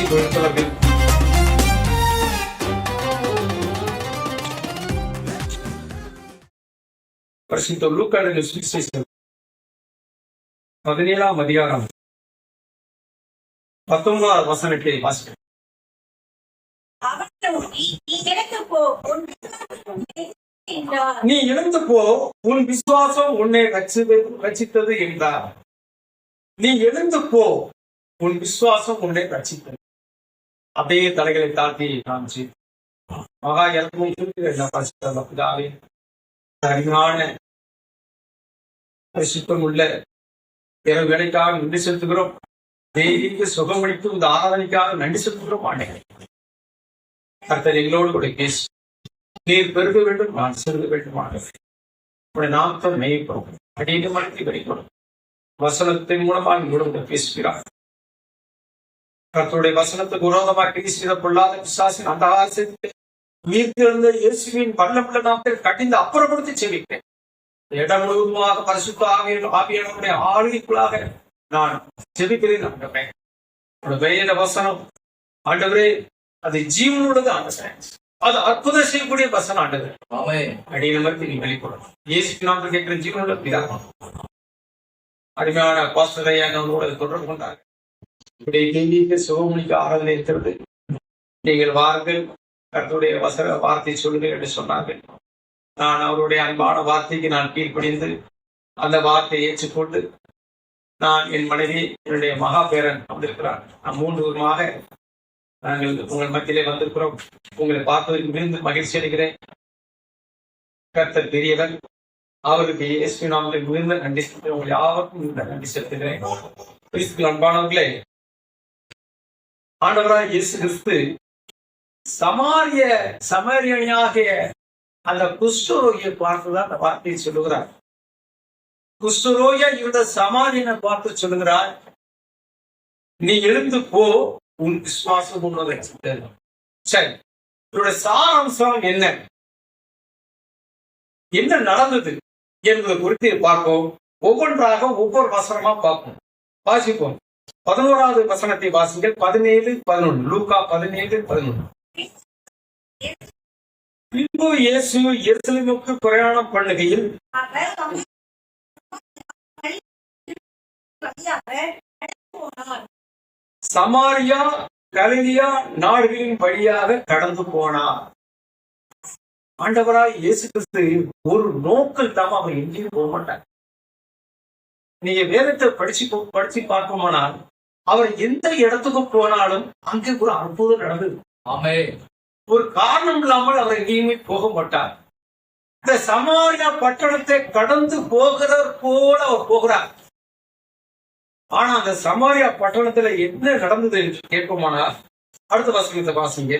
பொறுத்தளவில் பரிசுத்த லூக்கா எழுதின சுவிசேஷம் 17ஆம் அதிகாரம் 19வது வசனத்தை வாசிக்கிறேன். நீ எழுந்து போ, உன் விசுவாசம் உன்னை ரட்சித்தது என்றார். நீ எழுந்து போ, உன் விசுவாசம் உன்னை ரட்சித்தது. அப்படியே தலைகளை தாழ்த்தி காமிச்சு மகா இறக்கமும் பிதாவே, அருமையான பரிசுத்தம் உள்ள பிற வேலைக்காக நன்றி செலுத்துகிறோம். தேவிக்கு சுகமளிக்கும் இந்த ஆராதனைக்காக நன்றி செலுத்துகிறோம். ஆண்டவரே, கர்த்தர் எங்களோடு கூட பேசு. நீர் பெருக வேண்டும், நான் செருக வேண்டும். ஆண்டவரே, நாமத்தை மேய்ப்போம், அடியை மனத்தை வெளிப்படும் வசனத்தின் மூலமாக எங்களோடு பேசுகிறார். கர்த்தருடைய வசனத்துக்கு விரோதமாக பேசிய பொல்லாத பிசாசின் அந்த ஆசைக்கு உயிர்த்திருந்த இயேசுவின் வல்லமுள்ள நாமத்தில் கடிந்து அப்புறப்படுத்தி செவிக்கிறேன். இடம் முழுவதுமாக பரிசுத்த ஆவியானவருடைய ஆளுகைக்குள்ளாக நான் செவிக்கிறேன். ஆண்டவரே, வேத வசனம் ஆண்டவரே, அது ஜீவனுள்ளது. ஆண்டவரே, அது அற்புதம் செய்யக்கூடிய வசனம். ஆண்டவரே, அடியை மறுத்து நீ வெளிப்படணும். இயேசு நாமத்தில் கேட்கிற ஜீவனுள்ள பிதா. அருமையான பாஸ்டரையானவர்களோடு தொடர்பு கொண்டார்கள். இப்படி கேள்விக்கு சுகமளிக்க ஆராதனை இருக்கிறது. நீங்கள் வாருங்கள், கர்த்தருடைய வார்த்தை சொல்லுங்கள் என்று சொன்னார்கள். நான் அவருடைய அன்பான வார்த்தைக்கு நான் கீழ்ப்படிந்து அந்த வார்த்தையை ஏற்றுக்கொண்டு நான் என் மனைவி, என்னுடைய மகா பேரன் வந்திருக்கிறார். நான் 3 வருமாக நாங்கள் உங்கள் மத்தியிலே வந்திருக்கிறோம். உங்களை பார்ப்பதற்கு மிகுந்த மகிழ்ச்சி அடைகிறேன். கர்த்தர் பெரியவர். அவருக்கு இயேசு நாமத்தில் மிகுந்த நன்றி செலுத்துகிறேன். உங்கள் யாருக்கும் மிகுந்த நன்றி செலுத்துகிறேன். கிறிஸ்துவின் அன்பானவர்களே, ஆண்டவராய் இயேசு கிறிஸ்து சமாரியனாகிய அந்த குஷ்டரோகியை பார்த்துதான் அந்த வார்த்தையை சொல்லுகிறார். குஷ்டரோகியா இருந்த சமாரியனை பார்த்து சொல்லுகிறார், நீ எழுந்து போ, உன் விசுவாசம் உன்னதை. சரி, இதோட சாராம்சம் என்ன நடந்தது என்பதை குறித்து பார்ப்போம். ஒவ்வொன்றாக ஒவ்வொரு வசனமா பார்ப்போம். வாசிப்போம். 11வது வசனத்தை வாசிங்கள். 17-11. லூக்கா 17-11. பின்பு இயேசு எருசலேமுக்கு பிரயாணம் பண்ணுகையில் சமாரியா கலிலியா நாடுகளின் வழியாக கடந்து போனார். ஆண்டவராய் இயேசு கிறிஸ்து ஒரு நோக்கில் தான் அவர் எங்கேயும் போக மாட்டார். நீங்க வேதத்தை படிச்சு பார்ப்போமானால் அவர் எந்த இடத்துக்கு போனாலும் அங்கே ஒரு அற்புதம் நடந்தது. ஒரு காரணம் இல்லாமல் அவர் எங்கேயுமே போக மாட்டார். இந்த சமாரியா பட்டணத்தை கடந்து போகிறவர் போல அவர் போகிறார். ஆனா அந்த சமாரியா பட்டணத்துல என்ன நடந்தது என்று கேட்போமானால் அடுத்த வசனத்தை வாசிங்க.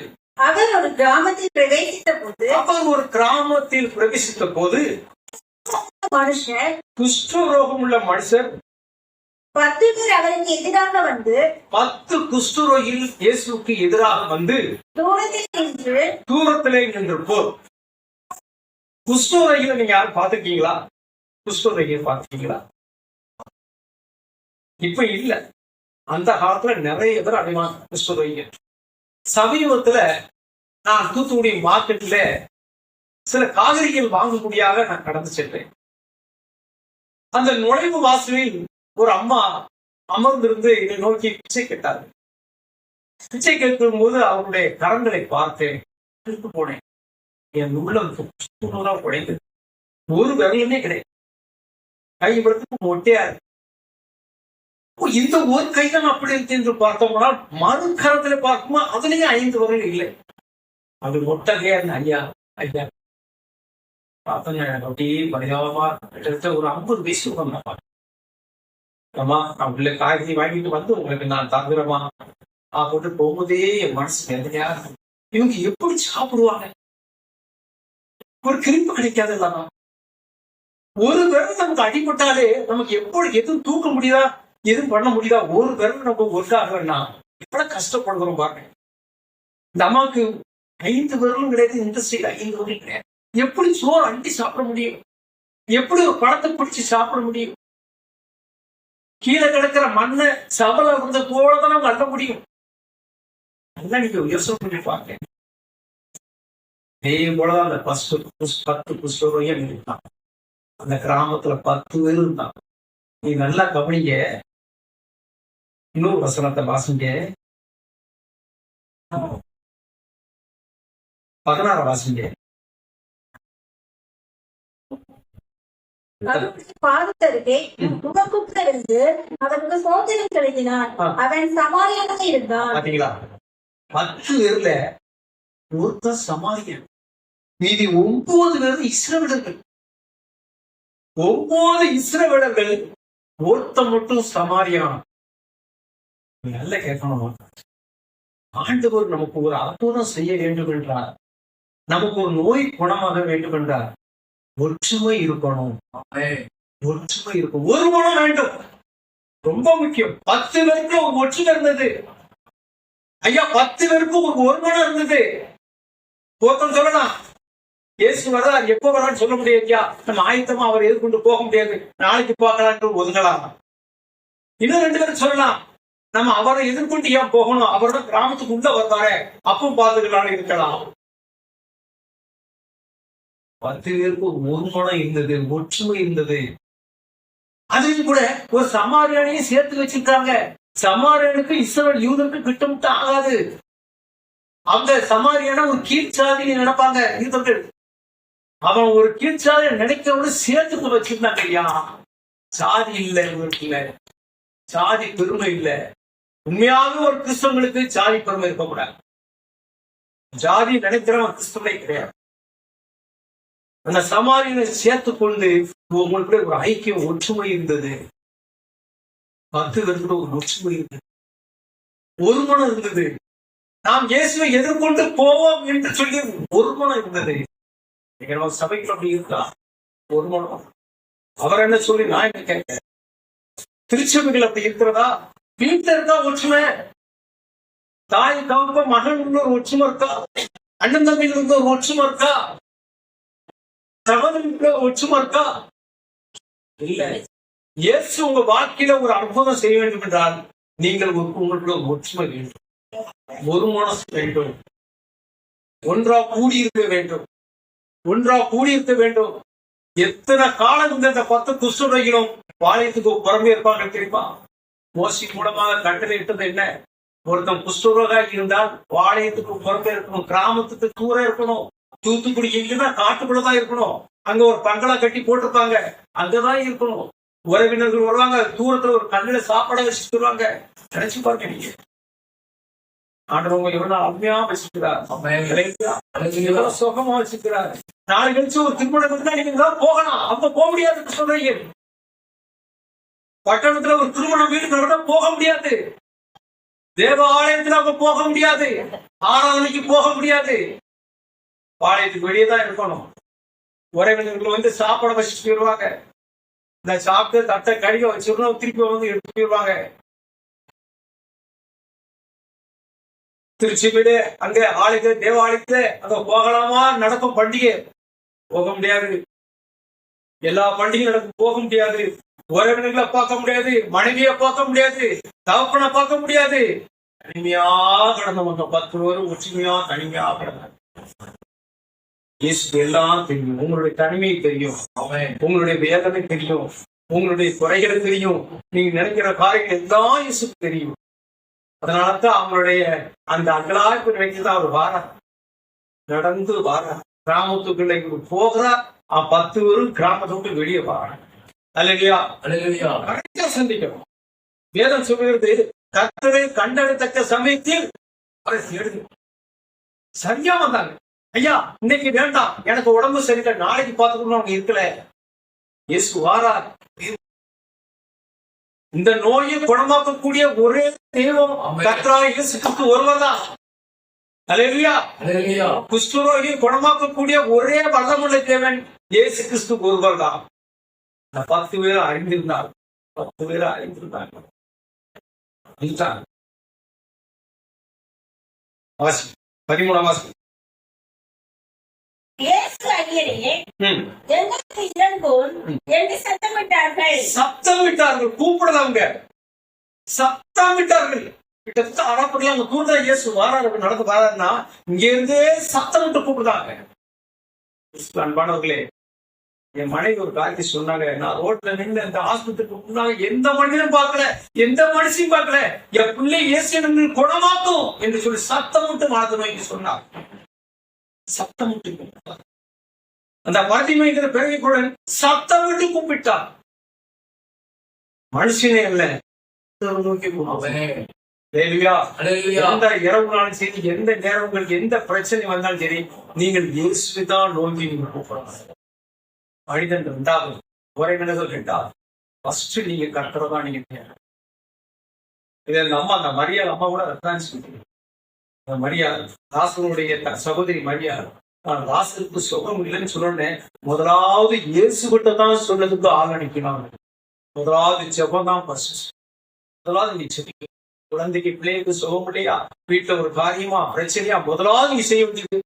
அவர் ஒரு கிராமத்தில் பிரவேசித்த போது மனுஷர், குஷ்டரோகம் உள்ள மனுஷர் 10 பேர் அவருக்கு எதிராக வந்து 10 குஷ்டரோகிகள் இயேசுவுக்கு எதிராக வந்து தூரத்திலே நின்று போர். குஷ்டரோகிகளை நீங்க யாரும் பார்த்துருக்கீங்களா? குஷ்டரோகியை பார்த்துருக்கீங்களா? இப்ப இல்ல, அந்த காலத்துல நிறைய பேர் அடைவாங்க குஷ்டரோகிகள். சமீபத்துல நான் தூத்துக்குடி மார்க்கெட்ல சில காய்கறிகள் வாங்கும்படியாக நான் கடந்து சென்றேன். அந்த நுழைவு வாசலில் ஒரு அம்மா அமர்ந்திருந்து இதை நோக்கி பிச்சை கேட்டார்கள். பிச்சை கேட்கும் போது அவருடைய கரங்களை பார்த்தேன், போனேன். என் உள்ளம் உடைந்தது. ஒரு விரலுமே கிடையாது. கைப்படுத்து மொட்டையா இருக்கு. இந்த ஒரு கைதான் அப்படி இருக்கு என்று பார்த்தோம்னா மறு கரத்துல பார்க்குமா அதுலயே 5 விரல் இல்லை. அது மொட்டையா இருந்த ஐயா பார்த்தோம். அப்படியே பரிதாபமா ஒரு 50 வயசு அம்மா, நான் உள்ள காய்கறி வாங்கிட்டு வந்து உங்களுக்கு நான் தங்குறமா போட்டு போகும்போதே என் மனசு வேதனையா இருக்கும். இவங்க எப்படி சாப்பிடுவாங்க? ஒரு கிருப்பி கிடைக்காது இல்லாமா? ஒரு விரல் நமக்கு அடிபட்டாலே நமக்கு எதுவும் தூக்க முடியுதா, எதுவும் பண்ண முடியுதா? ஒரு விரல் நம்ம ஒர்க்காகனா எவ்வளவு கஷ்டப்படுகிறோம் பாருங்க. இந்த அம்மாவுக்கு 5 விரலும் கிடையாது, இண்டஸ்ட்ரியில 5 விரலும் கிடையாது. எப்படி சோறு அண்டி சாப்பிட முடியும்? எப்படி ஒரு பழத்தை பிடிச்சி சாப்பிட முடியும்? கீழே கிடக்கிற மண்ணை சபல இருந்த போலதான் நம்ம அள்ள முடியும். அதெல்லாம் நீங்க யோசனை பண்ணி பாருங்க. இதே போலதான் அந்த 10 குஷ்டரோகிகள் இருந்தான். அந்த கிராமத்துல 10 பேர் இருந்தான். நீ நல்லா கவனிங்க. இன்னொரு வசனத்தை வாசிங்க. 16 வாசிங்க. அவருடைய பாதத்தருகே முகக்குப்பிலிருந்து அவருக்கு சோதனை செலுத்தினான். அவன் சமாரியாக இருந்தான். பாத்தீங்களா? 10 பேர்ல ஒருத்தர் சமாரியன், மீதி 9 பேர் இஸ்ரவேலர்கள். 9 இஸ்ரவேலர்கள், ஒருத்தன் மட்டும் சமாரியான். நல்ல கேட்கணும். ஆண்டவர் நமக்கு ஒரு அற்புதம் செய்ய வேண்டும் என்றார், நமக்கு ஒரு நோய் குணமாக வேண்டும் என்றார், ஒற்றுமை இருக்கணும். ஒற்றுமை இருக்கும், ஒரு குணம் வேண்டும், ரொம்ப முக்கியம். 10 பேருக்கு ஒரு ஒற்றுமை இருந்தது. ஐயா, 10 பேருக்கு ஒரு குணம் இருந்தது. ஒருத்தன் சொல்லலாம், இயேசு வர்றார், எப்ப வர்றான்னு சொல்ல முடியாது ஐயா, நம்ம ஆயத்தமா அவர் எதிர்கொண்டு போக முடியாது, நாளைக்கு பார்க்கலாம் ஒதுங்கலாம். இன்னும் 2 பேரும் சொல்லலாம், நம்ம அவரை எதிர்கொண்டு ஏன் போகணும், அவரோட கிராமத்துக்கு உள்ள வருவாரு, அப்போ பார்த்துக்கலாம் இருக்கலாம். 10 பேருக்கு ஒரு குணம் இருந்தது, ஒற்றுமை இருந்தது. அதையும் கூட ஒரு சமாரியனையும் சேர்த்து வச்சிருக்காங்க. சமாரியனுக்கு இஸ்ரவேல் யூதருக்கு கிட்டமிட்ட ஆகாது. அந்த சமாரியனை ஒரு கீழ்ச்சாதியை நினைப்பாங்க யூதர்கள். அவன் ஒரு கீழ்ச்சாதியை நினைக்கிறவங்க சேர்த்து வச்சிருந்தாங்க. ஐயா, சாதி இல்லை இவருக்கு, சாதி பெருமை இல்லை. உண்மையாக ஒரு கிறிஸ்தவங்களுக்கு சாதி பெருமை இருக்கக்கூடாது. ஜாதி நினைக்கிறவன் கிறிஸ்தவனை கிடையாது. அந்த சமாரியனை சேர்த்து கொண்டு உங்களுக்கு ஒரு ஐக்கியம், ஒற்றுமை இருந்தது. 10 பேருக்கு ஒரு ஒற்றுமை இருந்தது, ஒரு மனம் இருந்தது. நாம் இயேசுவை எதிர்கொண்டு போவோம் என்று சொல்லி ஒரு மனம் இருந்தது. நம்ம சபைக்கு அப்படி இருக்கா? ஒரு மனம். அவர் என்ன சொல்லி நான் என்ன கேட்கிறேன்? திருச்சபைகள் அப்படி இருக்கிறதா? வீட்டுல இருக்கா ஒற்றுமை? தாய் தகப்ப மகன் ஒரு ஒற்றுமை இருக்கா? அண்ணன் தம்பிகளுக்கு ஒரு ஒற்றுமை இருக்கா? சகோதரர்களுக்கு ஒற்றுமை இருக்கா? இல்ல. இயேசு உங்க வாழ்க்கையில ஒரு அற்புதம் செய்ய வேண்டும் என்றால் நீங்கள் உங்களுக்கு ஒரு ஒற்றுமை வேண்டும், ஒரு மனசு வேண்டும், ஒன்றா கூடியிருக்க வேண்டும், ஒன்றா கூடியிருக்க வேண்டும். எத்தனை காலம் இந்த 10 குஷ்டரோகிகளும் பாளையத்துக்கு புறம்பே இருப்பாங்க தெரியுமா? மோசி மூலமாக கட்டளையிட்டது என்ன? ஒருத்தன் குஷ்டரோகி இருந்தால் பாளையத்துக்கு புறம்பே இருக்கணும், கிராமத்துக்கு தூரம் இருக்கணும். தூத்துக்குடி எங்கன்னா காட்டுக்குள்ளதான் இருக்கணும். அங்க ஒரு பங்களா கட்டி போட்டிருப்பாங்க, அங்கதான் இருக்கணும். உறவினர்கள் வருவாங்க, தூரத்துல ஒரு கண்ணுல சாப்பாடை வச்சுட்டு வருவாங்க. நினைச்சு பாருங்க நீங்க. ஆண்டவங்க எவ்வளவு அருமையா வச்சுக்கிறார், எவ்வளவு சுகமா வச்சுக்கிறார். நாளை கழிச்சு ஒரு திருமணம் இருந்தா நீங்க போகலாம், அப்ப போக முடியாது சொல்றீங்க. பட்டணத்துல ஒரு திருமண வீடு நடந்தா போக முடியாது, தேவ ஆலயத்துல அவங்க போக முடியாது, ஆராதனைக்கு போக முடியாது. பாளையத்துக்கு வெளியே தான் இருக்கணும். உறவினர்கள் வந்து சாப்பாடு வச்சுட்டு போயிடுவாங்க. இந்த சாப்பிட்டு தட்டை கடிக வச்சிடணும், திருப்பி வந்து எடுத்து போயிடுவாங்க. திருச்சி வீடு அங்க ஆலயத்துல, தேவாலயத்துல அங்க போகலாமா? நடக்கும் பண்டிகை, போக முடியாது. எல்லா பண்டிகையும் நடக்கும், போக முடியாது. உறவினர்களை பார்க்க முடியாது, மனைவியை பார்க்க முடியாது, தகப்பனை பார்க்க முடியாது. தனிமையா கிடந்தவங்க 10 பேரும் ஒற்றுமையா தனிமையா கிடந்தாங்க. எல்லாம் தெரியும், உங்களுடைய தனிமை தெரியும், உங்களுடைய வேதனை தெரியும், உங்களுடைய குறைகள் தெரியும், நீங்க நினைக்கிற காரியங்கள் எல்லாம் இயேசுக்கு தெரியும். அதனாலதான் அவங்களுடைய அந்த அங்கலாய்ப்பு நினைச்சுதான் அவர் வாரார், நடந்து வாரார், கிராமத்துக்குள்ள போகிறார். 10 பேரும் கிராமத்தை விட்டு வெளியே வாராங்க. அல்லையா? கரெக்டா சந்திக்கணும். வேதம் சொல்லுகிறது, கர்த்தரை கண்டறியத்தக்க சமயத்தில் சரியா வந்தாங்க. ஐயா, இன்னைக்கு வேண்டாம், எனக்கு உடம்பு சரியில்லை, நாளைக்கு பார்த்துக்கணும், அவங்க இருக்கல. இயேசு வாரார். இந்த நோயை குணமாக்கக்கூடிய ஒரே தெய்வம் கர்த்தராகிய இயேசு கிறிஸ்து ஒருவர் தான். அல்லேலூயா. குஷ்டரோகியை குணமாக்கக்கூடிய ஒரே வல்லமுள்ள தேவன் இயேசு கிறிஸ்து ஒருவர் தான். 10 பேரும் அறிந்திருந்தார், 10 பேரும் அறிந்திருந்தாங்க. 13ஆம் வாசகம். சத்தமிட்டார்கள், கூப்பிடலவங்க, சத்தமிட்டார்கள். கிட்டத்தட்ட அறப்படியா அங்க தூண்டா இயேசு வாராரு நடந்து வராருன்னா இங்க இருந்தே சத்தம் விட்டு கூப்பிடுதாங்க. அன்பானவர்களே, என் மனைவி ஒரு காரியத்தை சொன்னாங்க. நான் ரோட்ல நின்று அந்த ஆஸ்பத்திரிக்கு முன்னாங்க எந்த மனிதனும் பார்க்கல, எந்த மனுஷனையும் பார்க்கல, என் பிள்ளை இயேசு குணமாக்கும் என்று சொல்லி சத்தம் விட்டு மனது நோக்கி சொன்னார். சத்தம் விட்டு அந்த மருத்துவங்கிற பிறகு கூட சத்தம் விட்டு கூப்பிட்டார். மனுஷனே இல்ல, நோக்கி எந்த இரவுனாலும் சரி, எந்த நேரம் உங்களுக்கு எந்த பிரச்சனை வந்தாலும் சரி, நீங்கள் இயேசுதான் நோக்கி நீங்க கூப்பிடணும். மனிதன் ரெண்டாவது, உறவினர்கள் ரெண்டாவது, ஃபர்ஸ்ட் நீங்க கர்த்தரதான் நீங்க தேவை. இதை நம்ம அந்த மரியாதை அம்மா கூட ரெஃபரன்ஸ் மரியாதை ராசனுடைய சகோதரி மரியாதை, நான் ராசனுக்கு சுகம் இல்லைன்னு சொன்னேன். முதலாவது இயேசு கிட்ட தான் சொன்னதுக்கு ஆள் அனுப்பினாங்க. முதலாவது ஜெபம் தான் ஃபர்ஸ்ட். முதலாவது நீ செபிக்க, குழந்தைக்கு பிள்ளைக்கு சுகம் இல்லையா, வீட்டுல ஒரு காரியமா பிரச்சனையா, முதலாவது நீ செய்ய வேண்டியது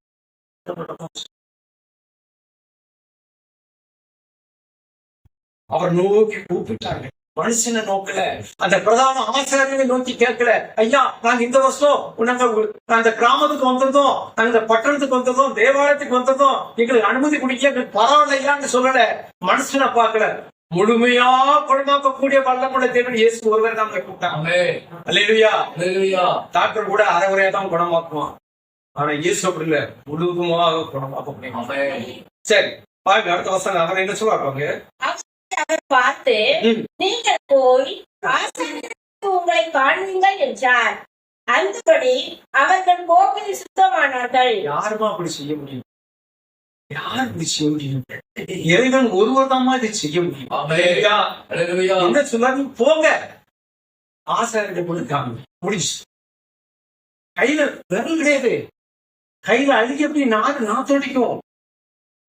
அவர் நோக்கி கூப்பிட்டாங்க. மனுஷனை நோக்கல, அந்த பிரதான ஆசிரியரை நோக்கி கேட்கல. ஐயா, நாங்க இந்த வருஷம் நாங்க அந்த கிராமத்துக்கு வந்திருந்தோம், நாங்க இந்த பட்டணத்துக்கு வந்திருந்தோம், தேவாலயத்துக்கு வந்திருந்தோம், எங்களுக்கு அனுமதி குடிக்க எங்களுக்கு பரவாயில்லையான்னு சொல்லல. மனுஷனை பார்க்கல, முழுமையா குணமாக்கக்கூடிய வல்லமுள்ள தேவன் இயேசு ஒருவர் தான் கூப்பிட்டாங்க. அல்லேலூயா. டாக்டர் கூட அரைகுறையா தான் குணமாக்குவான், ஆனா இயேசு அப்படி இல்ல, முழுவதுமாக குணமாக்க முடியும். சரி பாருங்க, அடுத்த வருஷம் அவர் என்ன சொல்லுவாங்க, அவர் பார்த்து நீங்கள் போய் உங்களை காண்பீங்கள் என்றார். அந்தபடி அவர்கள் போக்கில் சுத்தமானார்கள். யாருமா அப்படி செய்ய முடியும்? யார் இப்படி செய்ய முடியும்? இறைவன் ஒருவர் தான் இதை செய்ய முடியும். என்ன சொல்லாரு, போங்க ஆசாரிட்ட கொடுக்காம முடிச்சு. கையில விரல் கிடையாது, கையில அழுகி எப்படி நாத்தடிக்கும்,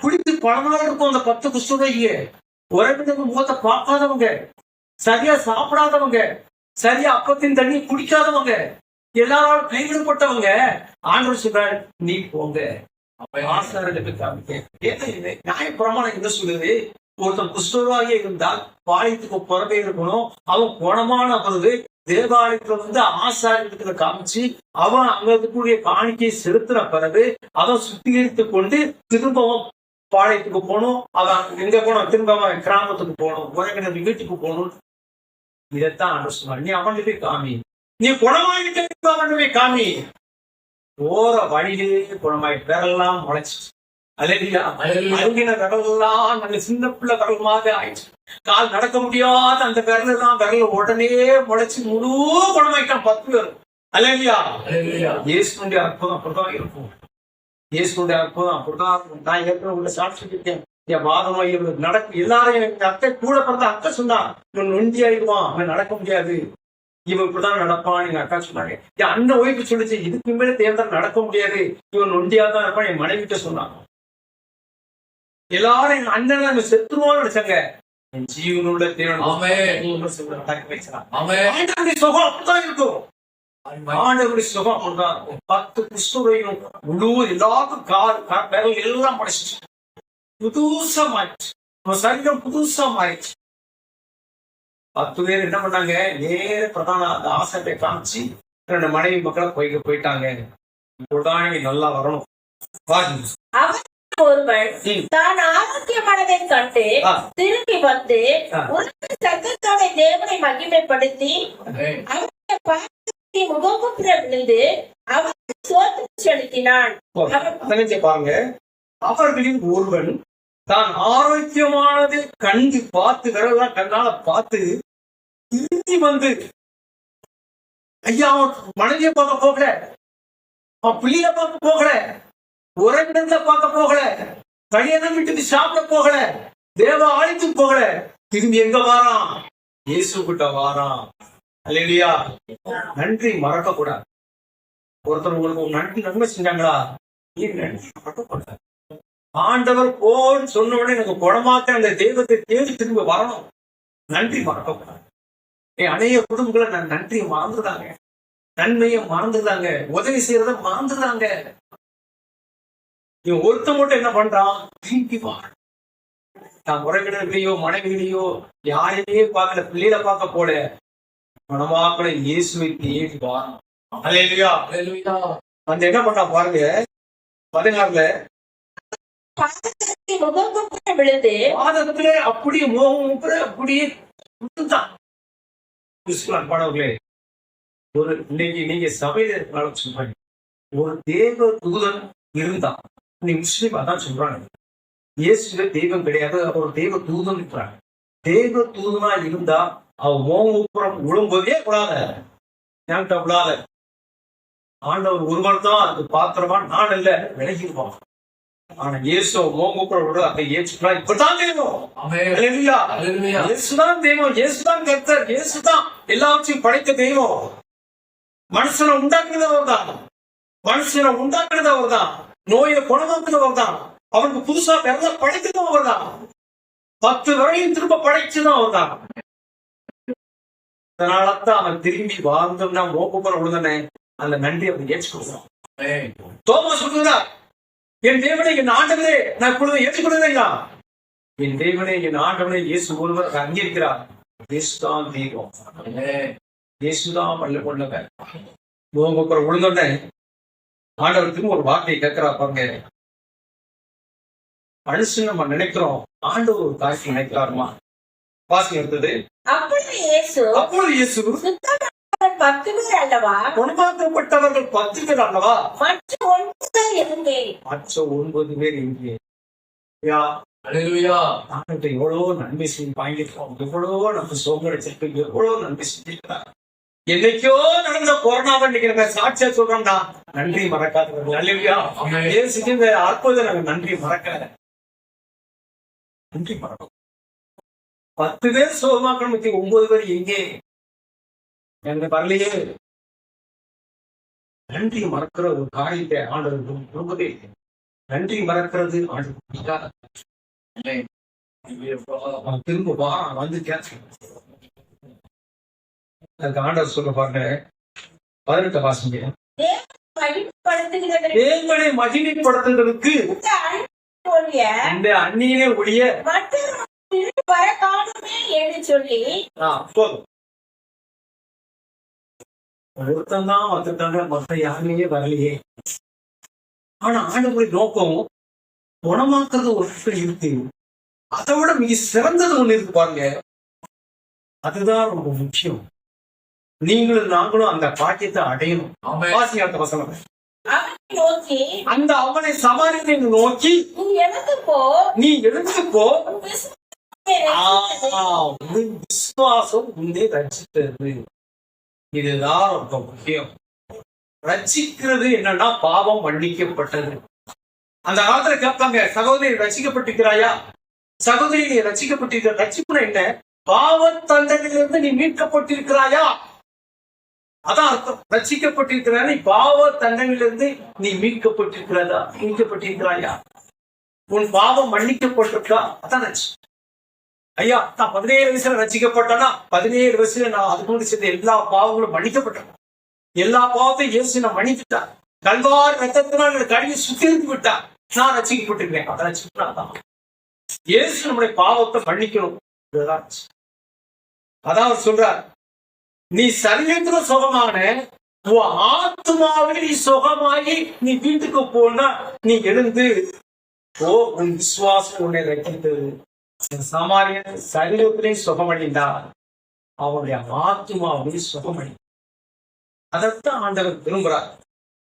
குடித்து பல நாள் இருக்கும். அந்த 10 குஷ்டரோகிய உறவினர்கள் முகத்தை பார்க்காதவங்க, சரியா சாப்பிடாதவங்க, சரியா அப்பத்தின் தண்ணி குடிக்காதவங்க, எல்லாரும் கைவிடப்பட்டவங்க. ஆண்டவர் சொல்றாரு, நீ போங்க ஆசாரியர்களுக்கு. நியாயப்பிரமாணம் என்ன சொல்லுது, ஒருத்தன் குஷ்டரோகியாக இருந்தால் பாளையத்துக்கு புறமே இருக்கணும். அவன் குணமான பிறகு தேவாலயத்துல ஆசாரியத்துல காமிச்சு அவன் அங்க இருக்கக்கூடிய காணிக்கையை செலுத்தின பிறகு அவன் சுத்திகரித்து கொண்டு திரும்பவும் பாளையத்துக்கு போகணும். அவன் எங்க போனோம், திரும்ப கிராமத்துக்கு போகணும், உறவினர் வீட்டுக்கு போகணும். இதைத்தான் ஆண்டவர் சொன்னார், நீ அவனுக்கு போய் காமி, நீ குணமாயிட்டு அவனுக்கு போய் காமி. போற வழியிலே குணமாயிட்டு விரல்லாம் முளைச்சு. அழுகின விரல்லாம் நல்ல சின்ன பிள்ளை விரல் மாதிரி ஆயிடுச்சு. கால் நடக்க முடியாத அந்த விரலாம் விரல் உடனே முளைச்சு முழு குணமாயிட்டான் 10 பேர். அல்லேலூயா. இயேசுடைய அற்புதம் அப்படிதான் இருக்கும். இயேசுடைய அற்புதம் அப்படிதான் இருக்கும். நான் ஏற்கனவே உள்ள சாட்சி இருக்கேன். என் வாதம் நடக்கும். எல்லாரும் எனக்கு அக்கை கூட பிறந்த அக்கை சொன்னா, இவன் நொண்டி ஆயிடுவான், அவன் நடக்க முடியாது, இவன் இப்படிதான் நடப்பான். எங்க அக்கா சொன்னாங்க. என் அண்ணன் ஓய்வு சொல்லிச்சு, இதுக்கு மேல தேர்தல் நடக்க முடியாது, இவன் நொண்டியா தான் இருப்பான். என் மனைவி கிட்ட சொன்னாங்க. எல்லாரும் எங்க அண்ணன் செத்துருவான்னு நினைச்சாங்க. என் ஜீவனுள்ள தேவன் சுகம் அப்படிதான் இருக்கும். ஆண்டவருடைய சுகம் அப்படிதான் இருக்கும். 10 குஷ்டரோகியும் முழு எல்லாருக்கும் எல்லாம் படைச்சிச்சு, புதுசா மாறிச்சு, சரீரம் புதுசா மாறிச்சு. 10 பேர் என்ன பண்ணாங்க, நேர பிரதான அந்த ஆசிரியரை காமிச்சு 2 மனைவி மக்களை போயிட்டாங்க. இப்படிதான் நல்லா வரணும். ஒருவன் தான் ஆரோக்கியமானதை கண்டு திரும்பி வந்து சத்தத்தோட தேவனை மகிமைப்படுத்தி அவருடைய பாதத்தை முகங்குப்புற விழுந்து அவருக்கு ஸ்தோத்திரம் செலுத்தினான். பாருங்க, அவர்களின் ஒருவன் தான் ஆரோக்கியமானதை கண்டு பார்த்து விரலாம் கண்ணால பார்த்து திரும்பி வந்து, ஐயா அவன் மனைவியை பார்க்க போகல, அவன் பிள்ளைய பார்க்க போகல, உறவினர்களை பார்க்க போகல, கல்யாணம் வீட்டுக்கு சாப்பிட போகல, தேவ ஆலயத்துக்கு போகல, திரும்பி எங்க வாரான், இயேசு கிட்ட வாரான். அல்லேலூயா. நன்றி மறக்க கூடாது. ஒருத்தர் உங்களுக்கு ஒரு நன்மை செஞ்சாங்களா, நன்றி மறக்கக்கூடாது. ஆண்டவர் போன்னு சொன்ன உடனே எனக்கு குணமாக்க அந்த தெய்வத்தை தேடி திரும்ப வரணும். நன்றி மறக்கக்கூடாது. அநேக குடும்பங்களை நான் நன்றியை மறந்துதாங்க, நன்மையை மறந்துதாங்க, உதவி செய்யறத மறந்துதாங்க. இவன் ஒருத்த மட்டும் என்ன பண்றான், திரும்பி வாங்க. நான் உறவினர்களையோ மனைவிகளையோ யாரையே பார்க்கல, பிள்ளைகளை பார்க்க போல, மணவாளனை இயேசுவை தேடி வா. அல்லேலூயா. வந்து என்ன பண்ணா பாருங்க, 16 பாதத்திற்கு முகங்குப்புற விழுந்து பாதத்திலே அப்படியே முகங்குப்புற அப்படியே விழுந்தான். கிறிஸ்துவின் அன்பானவர்களே, ஒரு இன்னைக்கு நீங்க சபையில இருக்கனாலும் சொல்றாங்க, ஒரு தேவ தூதன் இருந்தான். நீ முஸ்லீம் அதான் சொல்றாங்க, இயேசுவே தெய்வம் கிடையாது, அவர் தேவ தூதன் இருக்கிறாங்க. தேவ தூதனா இருந்தா அவன் முகங்குப்புறம் விழும்போதே கூடாது, என்கிட்ட விடாத. ஆண்டவர் ஒருவர் தான் அதுக்கு பாத்திரமா, நான் இல்ல, விலகிடுவான். ஆனா இயேசு மோங்குப்புறம் விட அதை ஏற்றுக்கலாம். இப்பதான் தெய்வம். அல்லேலூயா. இயேசுதான் தெய்வம், இயேசுதான் கர்த்தர், இயேசுதான் எல்லாவற்றையும் படைத்த தெய்வம். மனுஷனை உண்டாக்குறவர் தான், மனுஷனை உண்டாக்குறவர் தான், நோயை குணமாக்குறவர் தான், அவனுக்கு புதுசா பிறந்த படைத்ததும் அவர் தான், 10 வரையும் திரும்ப படைச்சதும் அவர் தான். அதனாலதான் அவன் திரும்பி வாழ்ந்தோம்னா மோங்குப்புறம் விழுந்தனே, அந்த நன்றி அவன் ஏற்றுக்கொள்றான். தோமா சொல்லுகிறார், என் தேவனை என் ஆண்டவரே நான் இப்பொழுது ஏற்றுக்கொள்கிறேங்களா? என் தேவனை என் ஆண்டவனை இயேசு ஒருவர் அங்கிருக்கிறார். இயேசுதான் தெய்வம், இயேசுதான் வல்ல கொண்டவர். மோங்குப்புறம் விழுந்தோடனே ஆண்டவருக்கும் ஒரு வார்த்தையை கேட்கிறா பாருங்க. மனுஷன் நம்ம நினைக்கிறோம், ஆண்டவர் ஒரு காட்சி நினைக்கிறாருமா? வாசி எடுத்தது. அப்பொழுது இயேசு சுத்தமானவர்கள் 10 பேர் அல்லவா, குணமாக்கப்பட்டவர்கள் 10 பேர் அல்லவா, மற்ற 9 பேர் எங்கே? மற்ற 9 பேர் எங்கே? நான்கிட்ட எவ்வளவோ நன்மை செய்து வாங்கிட்டோம், எவ்வளவோ நம்ம சோகடிச்சிருக்கோம், எவ்வளவோ நன்மை செஞ்சிருக்கிறார். என்னைக்கோ நடந்த கொரோனாவை இன்னைக்கு சாட்சியா சொல்றோம்டா, நன்றி மறக்காதவர்கள். அல்லேலூயா. இயேசுக்கு இந்த அற்புதம் நாங்க நன்றி மறக்காத, நன்றி மறக்கும். 10 பேர் சோகமாக்கணும், 9 பேர் எங்கே? எங்க வரலையே. நன்றி மறக்கிற ஒரு காரியத்தை ஆண்டவர் விரும்பவே இல்லை. நன்றி மறக்கிறது ஆண்டவர் திரும்ப வா வந்து கேட்க. ஆண்டவர் சொல்ல பாருங்க, 18 வாசிங்க. தேவனை மகிமைப்படுத்துவதற்கு இந்த அந்நியனே ஒழிய வர காணுமே என்று சொல்லி போதும். ஒருத்தன் தான் வந்துட்டாங்க, மற்ற யாருமே வரலையே. ஆனா ஆண்டவருடைய நோக்கம் குணமாக்குறது ஒரு இருக்கு, அதை விட மிக சிறந்தது ஒண்ணு இருக்கு பாருங்க. அதுதான் ரொம்ப முக்கியம். நீங்களும் நாங்களும் அந்த பாக்கியத்தை அடையணும். வாசியாட்ட வசனம். அந்த அவனை சமாரியனை நோக்கி, நீ எழுந்து போ, விசுவாசம் உன்னை ரட்சித்தது. இதுதான் ரொம்ப முக்கியம். ரட்சிக்கிறது என்னன்னா பாவம் மன்னிக்கப்பட்டது. அந்த காலத்துல கேட்பாங்க, சகோதரி ரட்சிக்கப்பட்டிருக்கிறாயா? சகோதரி நீ ரட்சிக்கப்பட்டிருக்கிற, ரட்சிப்புனா என்ன? பாவ தண்டனையிலிருந்து நீ மீட்கப்பட்டிருக்கிறாயா? அதான் அர்த்தம். ரட்சிக்கப்பட்டிருக்கிற நீ பாவ தண்டனையிலிருந்து நீ மீட்கப்பட்டிருக்கிறாயா? உன் பாவம் மன்னிக்கப்பட்டிருக்கா? அதான் ரட்சி. ஐயா, நான் 17 வயசுல ரசிக்கப்பட்டேன்னா 17 வயசுல நான் அதுக்கு முன்னாடி செய்த எல்லா பாவங்களும் மன்னிக்கப்பட்டேன். எல்லா பாவத்தையும் இயேசு நான் மன்னித்துட்டான். கல்வாரி ரத்தத்தினால் கழுவி சுத்திகரித்து விட்டான். நான் ரசிக்கப்பட்டிருக்கேன். அதை ரசிக்கப்படாதான் இயேசு நம்முடைய பாவத்தை மன்னிக்கணும். அதான் அவர் சொல்றார், நீ சரீரத்துல சுகமான உன் ஆத்மாவில் நீ சுகமாகி நீ வீட்டுக்கு போனா நீ எழுந்து ஓ, உன் விசுவாசம் உன்னை ரட்சித்தது. சமாரியன் சரீரத்திலையும் சுகமடைந்தார், அவனுடைய ஆத்மாவிலையும் சுகமடை. அதைத்தான் ஆண்டவர் விரும்புறார்,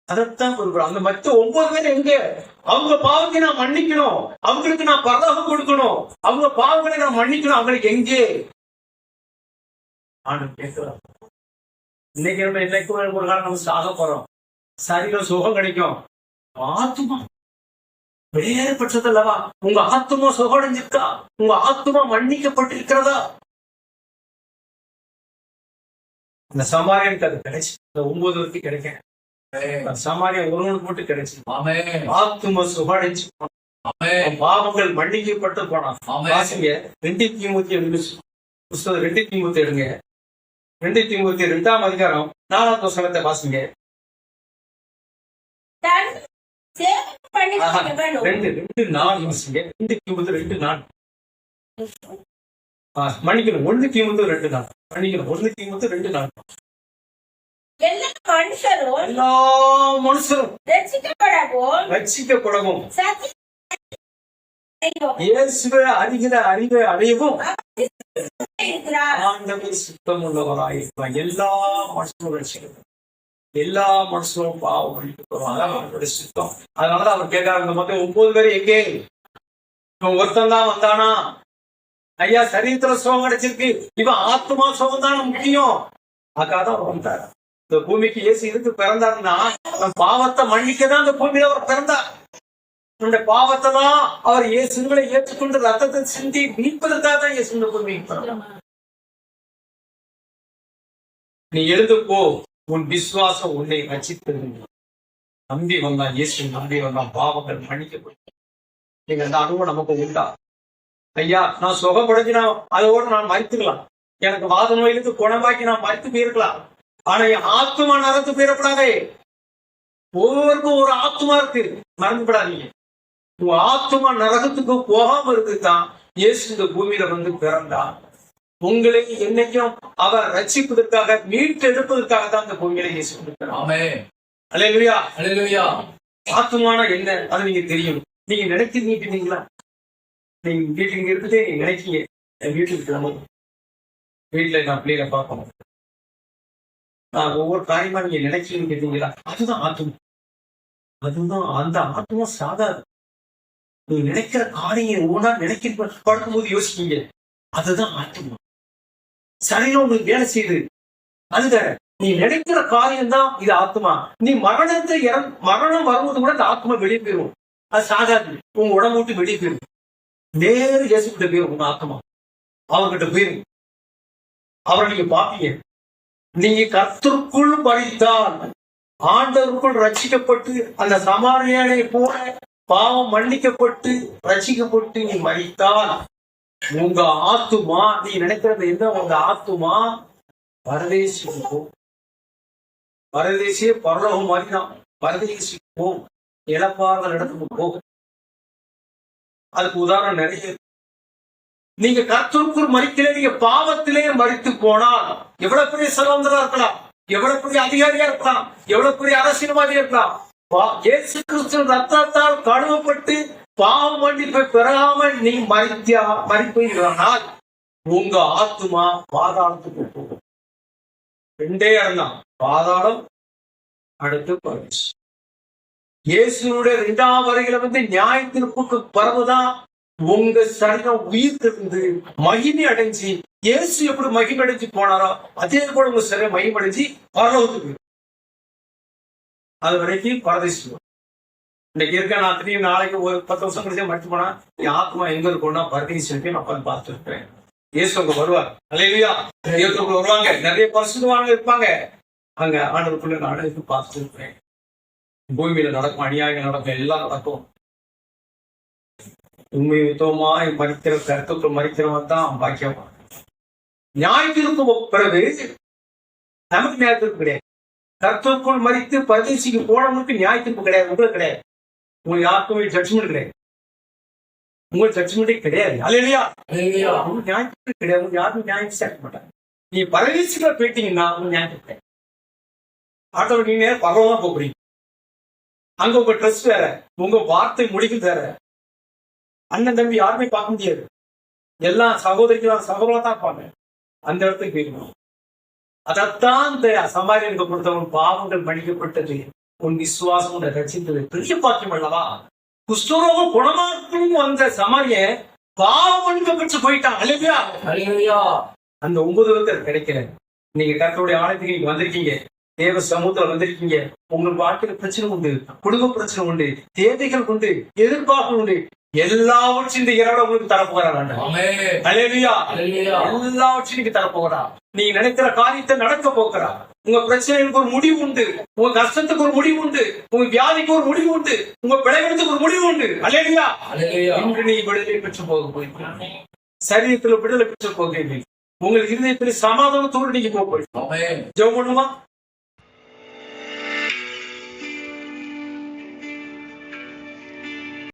அதைத்தான் விரும்புறார். அந்த மற்ற 9 பேர் எங்க? அவங்க பாவத்தை நான் மன்னிக்கணும், அவங்களுக்கு நான் பரலோகம் கொடுக்கணும், அவங்க பாவங்களை நான் மன்னிக்கணும், அவங்களுக்கு எங்கே? ஆண்டவர் கேட்கிறார். இன்னைக்கு நம்ம என்னைக்கும் ஒரு காலம் நம்ம சாக போறோம், சரீரம் சுகம் கிடைக்கும், ஆத்மா வெளியேறப்பட்டது அல்லவா? உங்க ஆத்மா சுகடைஞ்சிருக்கா? உங்க ஆத்மா மன்னிக்கப்பட்டிருக்கிறதா? இந்த சமாரியனுக்கு அது கிடைச்சு, இந்த 9 வரைக்கும் கிடைக்க சமாரியம் ஒருவனுக்கு மட்டும் கிடைச்சு. ஆத்மா சுகடைஞ்சு பாவங்கள் மன்னிக்கப்பட்டு போனான். வாசிங்க 2 தீமோத்தேயு புத்தகம் 2 தீமோத்தேயு எடுங்க. 2 தீமோத்தேயு 2ஆம் அதிகாரம் 4ஆம் வசனத்தை வாசிங்க. 2:4 வாசிங்க. 2 தீமோத்தேயு 2:4 மன்னிக்கணும். 1 தீமோத்தேயு 2:4 மன்னிக்கணும். 1 தீமோத்தேயு 2:4. எல்லா மனுஷரும் எல்லா மனுஷரும் ரட்சிக்கப்படவும் இயேசுவை அறிகிற அறிவை அடையவும் ஆண்டவர் சுத்தம் உள்ளவராயிருப்பார். எல்லா மனுஷனும் ரட்சிக்கப்படும். எல்லா மனுஷனும் பாவம் மன்னிக்கப்படுவாங்க. அவருடைய சுத்தம். அதனாலதான் அவர் கேட்கிறார், இந்த மொத்தம் 9 பேர் எங்கே? இவன் ஒருத்தன் தான் வந்தானா? ஐயா, சரீரத்துல சுகம் கிடைச்சிருக்கு, இவன் ஆத்மா சுகம் தானே முக்கியம். அக்காதான் அவர் வந்தார். இந்த பூமிக்கு இயேசு இதுக்கு பிறந்தாருன்னா பாவத்தை மன்னிக்கதான் இந்த பூமியில அவர் பிறந்தார். இந்த பாவத்தை தான் அவர் இயேசுங்களை ஏற்றுக்கொண்டு ரத்தத்தை சிந்தி மீட்பதற்காக தான் இயேசு இந்த பூமிக்கு பிறந்தார். நீ எழுந்து போ, உன் விசுவாசம் உன்னை ரட்சித்தது. நம்பி வந்தான் இயேசு, நம்பி வந்தான், பாவங்கள் மன்னிக்கப்படும். நீங்க அந்த அனுபவம் நமக்கு உண்டா? ஐயா, நான் சுகப்படைஞ்சு அதோட நான் மறித்துக்கலாம், எனக்கு வாத நோயிலிருந்து குணமாக்கி நான் மறித்து போயிருக்கலாம். ஆனா என் ஆத்மா நரத்து போயிடப்படாதே. ஒவ்வொருக்கும் ஒரு ஆத்மா இருக்கு, மறந்துவிடாதீங்க. உங்க ஆத்மா நரகத்துக்கு போகாம இருக்குதான் இயேசு இந்த பூமியில வந்து பிறந்தார். உங்களை என்னைக்கும் அவர் ரட்சிப்பதற்காக, மீட்டு எடுப்பதற்காக தான் இந்த பூமியில இயேசு கொடுக்கிறார். அல்லேலூயா, அல்லேலூயா. ஆத்மான என்ன அது நீங்க தெரியும். நீங்க நினைக்கிறீங்களா? நீங்க வீட்டுக்கு இருந்துட்டே நீங்க நினைக்கீங்க, என் வீட்டுக்கு போகணும், வீட்டுல நான் பிள்ளைகளை பார்க்கணும், நான் ஒவ்வொரு காரியமா நீங்க நினைக்கிறீங்க கேட்டீங்களா? அதுதான் ஆத்மா. அதுதான் அந்த ஆத்மா. சாதாரண நீங்க நினைக்கிற காரியம் ஒவ்வொன்றா நினைக்க படுக்கும்போது யோசிக்கீங்க, அதுதான் ஆத்மா. சரியா உங்களுக்கு வேலை செய்யுது. அதுல நீ நினைக்கிற காரியம் தான் இது ஆத்மா. நீ மரணம் வரும்போது கூட அந்த ஆத்மா வெளியே போயிடும். அது சாதாரண உங்க உடம்பு விட்டு வெளியே போயிடும். நேரு இயேசுகிட்ட போயிடும் உங்க ஆத்மா. அவர்கிட்ட போயிடும். அவரை நீங்க பாப்பீங்க. நீங்க கர்த்தருக்குள் மரித்தால், ஆண்டவருக்குள் ரட்சிக்கப்பட்டு, அந்த சமாரியானை போல பாவம் மன்னிக்கப்பட்டு ரட்சிக்கப்பட்டு நீ மரித்தால், உங்க ஆத்துமா, நீ நினைக்கிறது என்ன, உங்க ஆத்துமா பரதேசிக்கு போகும். பரதேசியே பரலோகம் மாதிரிதான். பரதேசிக்கு போகும், இழப்பார்கள் இடத்துக்கு போகும். அதுக்கு உதாரணம் நிறைய. நீங்க கர்த்தருக்குள் மரிக்கல, நீங்க பாவத்திலே மரித்து போனால் எவ்வளவு பெரிய சுதந்திரம் இருக்கலாம், எவ்வளவு பெரிய அதிகாரியா இருக்கலாம், எவ்வளவு பெரிய அரசியல்வாதியா இருக்கலாம். இயேசு கிறிஸ்து ரத்தத்தால் கழுவப்பட்டு பாவம் மன்னிப்பை பெறாமல் நீ மரிப்பீர்களானால் உங்க ஆத்துமா பாதாளத்துக்கு போகும். 2 இடம் தான், பாதாளம், அடுத்து பரிசு. இயேசுடைய 2ஆம் வருகையில வந்து நியாய தீர்ப்புக்கு பிறகுதான் உங்க சரீரம் உயிர் திருந்து மகிமை அடைஞ்சு, இயேசு எப்படி மகிமை அடைஞ்சு போனாரோ அதே போல உங்க சரீரம் மகிமை அடைஞ்சு பரலோகத்துக்கு. அது வரைக்கும் பரதேசி. இன்னைக்கு இருக்க நான் திரும்பி நாளைக்கு ஒரு 10 வருஷம் கழிச்சு மறைச்சு போனா என் ஆத்மா எங்க இருக்கும்னா பரதேசி இருக்கு. நான் உட்காந்து பார்த்துட்டு இருக்கிறேன். இயேசு அங்க வருவார். அல்லேலூயா. இயேசுக்குள்ள வருவாங்க. நிறைய பரிசுத்தவான்கள் இருப்பாங்க. அங்க ஆண்டவருக்குள்ள நான் அடைத்து பார்த்துட்டு இருக்கிறேன். பூமியில நடக்கும் அநியாயம் நடக்கும், எல்லாம் நடக்கும். உண்மை யுத்தமாய் மறிக்கிற, கருத்துக்குள் மறிக்கிறவன் தான் பாக்கியவான். நியாயத்திற்கு பிறகு நமக்கு நியாயத்திற்கு கிடையாது. கர்த்தருக்குள் மரித்து பரதேசிக்கு போனவங்களுக்கு நியாயத்திற்கு கிடையாது, உங்களுக்கு கிடையாது. உங்களுக்கு யாருக்குமே ஜட்ஜ்மெண்ட் கிடையாது. உங்களுக்கு ஜட்ஜ்மெண்டே கிடையாது. அல்லேலூயா. உங்களுக்கு நியாயத்திற்கு கிடையாது. உங்களுக்கு யாருக்கும் நியாயம் சேர்க்க மாட்டாங்க. நீ பரதேசிக்குள்ள போயிட்டீங்கன்னா உங்களுக்கு நியாயத்துக்கு கிடையாது. ஆட்டோட நீங்க பரவலா போறீங்க. அங்க உங்க ட்ரெஸ் வேற, உங்க வார்த்தை மொழிகள் வேற. அண்ணன் தம்பி யாருமே பார்க்க முடியாது. எல்லாம் சகோதரிகள் சகோதரா தான் இருப்பாங்க. அந்த இடத்துக்கு போயிருக்கணும். அதைத்தான் இந்த சமாரியனுக்கு கொடுத்தவன் பாவங்கள் மன்னிக்கப்பட்டது, உன் விசுவாசம் ரட்சித்தது பெரிய பாக்கியம் அல்லவா? குஷ்டரோகம் குணமாக்கும் வந்த சமாரிய பாவம் மன்னிக்கப்பட்டு போயிட்டான். அல்லேலூயா. அந்த 9 பேருக்கு கிடைக்கல. நீங்க கர்த்தருடைய ஆலயத்துக்கு நீங்க வந்திருக்கீங்க, தேவ சமூகத்துல வந்திருக்கீங்க. உங்களுக்கு வாழ்க்கையில பிரச்சனை உண்டு, குடும்ப பிரச்சனை உண்டு, தேவைகள் உண்டு, எதிர்பார்ப்பு உண்டு. எல்லாவற்றையும் இந்த இரவு உங்களுக்கு தரப்போகிறார். எல்லாவற்றையும் நீங்க தரப்போகிறா. நீங்க நினைக்கிற காரியத்தை நடக்க போகிறா. உங்க பிரச்சனைகளுக்கு ஒரு முடிவு உண்டு, உங்க கஷ்டத்துக்கு ஒரு முடிவு உண்டு, உங்க வியாதிக்கு ஒரு முடிவு உண்டு, உங்க பிழைகளுக்கு ஒரு முடிவு உண்டு. அல்லேலூயா. இன்று நீ விடுதலை பெற்று போக போகிறீங்க. சரீரத்துல விடுதலை பெற்று போகிறீர்கள். உங்களுக்கு இருதயத்தில் சமாதானத்தோடு நீங்க போக போறீங்க. ஜெபம் பண்ணுமா?